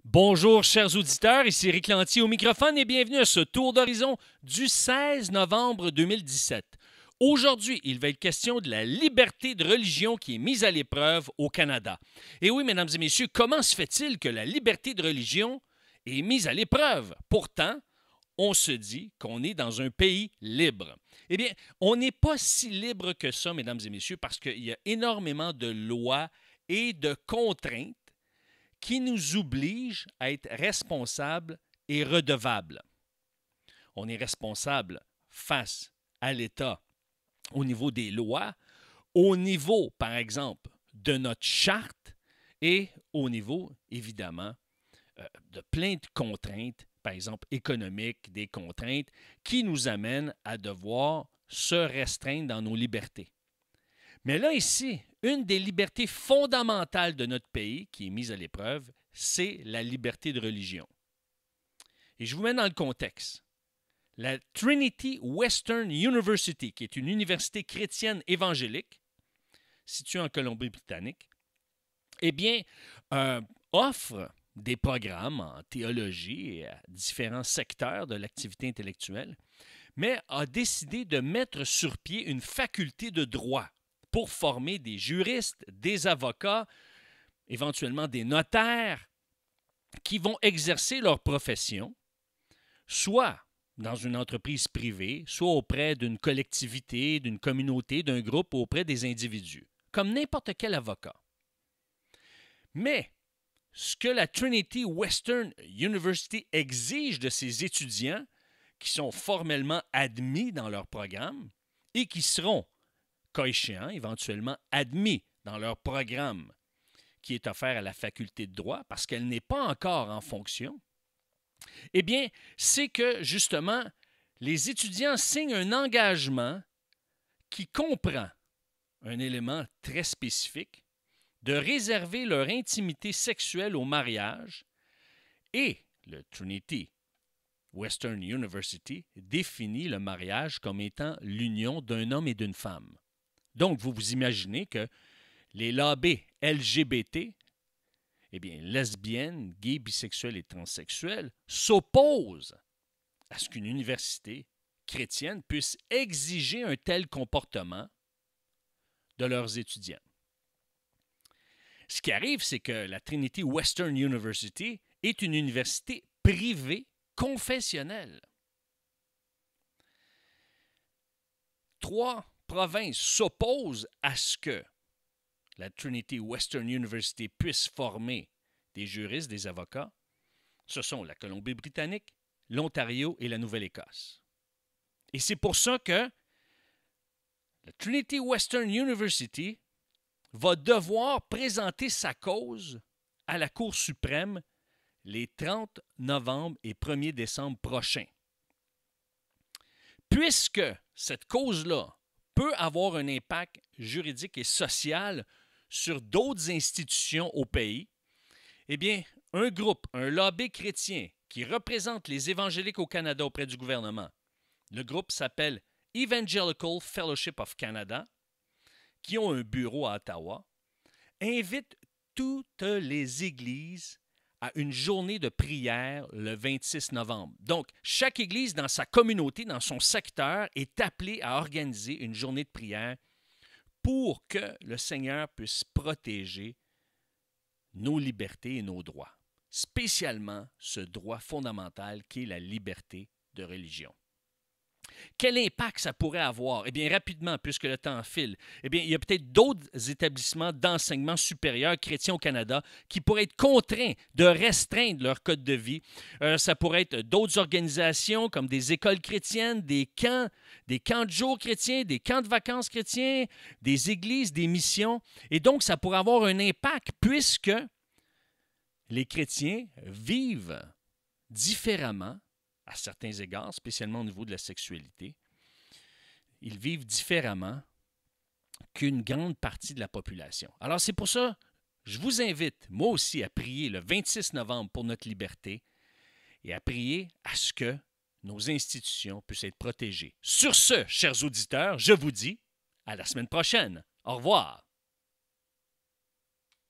Bonjour, chers auditeurs, ici Éric Lantier au microphone et bienvenue à ce tour d'horizon du 16 novembre 2017. Aujourd'hui, il va être question de la liberté de religion qui est mise à l'épreuve au Canada. Et oui, mesdames et messieurs, comment se fait-il que la liberté de religion est mise à l'épreuve? Pourtant, on se dit qu'on est dans un pays libre. Eh bien, on n'est pas si libre que ça, mesdames et messieurs, parce qu'il y a énormément de lois et de contraintes qui nous obligent à être responsables et redevables. On est responsable face à l'État au niveau des lois, au niveau, par exemple, de notre charte et au niveau, évidemment, de plein de contraintes, par exemple économiques, des contraintes qui nous amènent à devoir se restreindre dans nos libertés. Mais là, ici, une des libertés fondamentales de notre pays qui est mise à l'épreuve, c'est la liberté de religion. Et je vous mets dans le contexte. La Trinity Western University, qui est une université chrétienne évangélique, située en Colombie-Britannique, eh bien, offre des programmes en théologie et à différents secteurs de l'activité intellectuelle, mais a décidé de mettre sur pied une faculté de droit pour former des juristes, des avocats, éventuellement des notaires, qui vont exercer leur profession, soit dans une entreprise privée, soit auprès d'une collectivité, d'une communauté, d'un groupe, ou auprès des individus, comme n'importe quel avocat. Mais ce que la Trinity Western University exige de ses étudiants, qui sont formellement admis dans leur programme et qui seront, cas échéant, éventuellement admis dans leur programme qui est offert à la faculté de droit, parce qu'elle n'est pas encore en fonction, eh bien, c'est que, justement, les étudiants signent un engagement qui comprend un élément très spécifique de réserver leur intimité sexuelle au mariage et le Trinity Western University définit le mariage comme étant l'union d'un homme et d'une femme. Donc, vous vous imaginez que les lobbies LGBT, eh bien, lesbiennes, gays, bisexuels et transsexuels, s'opposent à ce qu'une université chrétienne puisse exiger un tel comportement de leurs étudiants. Ce qui arrive, c'est que la Trinity Western University est une université privée confessionnelle. 3 provinces s'opposent à ce que la Trinity Western University puisse former des juristes, des avocats. Ce sont la Colombie-Britannique, l'Ontario et la Nouvelle-Écosse. Et c'est pour ça que la Trinity Western University va devoir présenter sa cause à la Cour suprême les 30 novembre et 1er décembre prochains. Puisque cette cause-là peut avoir un impact juridique et social sur d'autres institutions au pays, eh bien, un groupe, un lobby chrétien qui représente les évangéliques au Canada auprès du gouvernement, le groupe s'appelle Evangelical Fellowship of Canada, qui ont un bureau à Ottawa, invite toutes les églises à une journée de prière le 26 novembre. Donc, chaque église dans sa communauté, dans son secteur, est appelée à organiser une journée de prière pour que le Seigneur puisse protéger nos libertés et nos droits, spécialement ce droit fondamental qui est la liberté de religion. Quel impact ça pourrait avoir? Eh bien, rapidement, puisque le temps file, eh bien, il y a peut-être d'autres établissements d'enseignement supérieur chrétiens au Canada qui pourraient être contraints de restreindre leur code de vie. Ça pourrait être d'autres organisations comme des écoles chrétiennes, des camps de jour chrétiens, des camps de vacances chrétiens, des églises, des missions. Et donc, ça pourrait avoir un impact puisque les chrétiens vivent différemment à certains égards, spécialement au niveau de la sexualité. Ils vivent différemment qu'une grande partie de la population. Alors c'est pour ça, je vous invite, moi aussi, à prier le 26 novembre pour notre liberté et à prier à ce que nos institutions puissent être protégées. Sur ce, chers auditeurs, je vous dis à la semaine prochaine. Au revoir.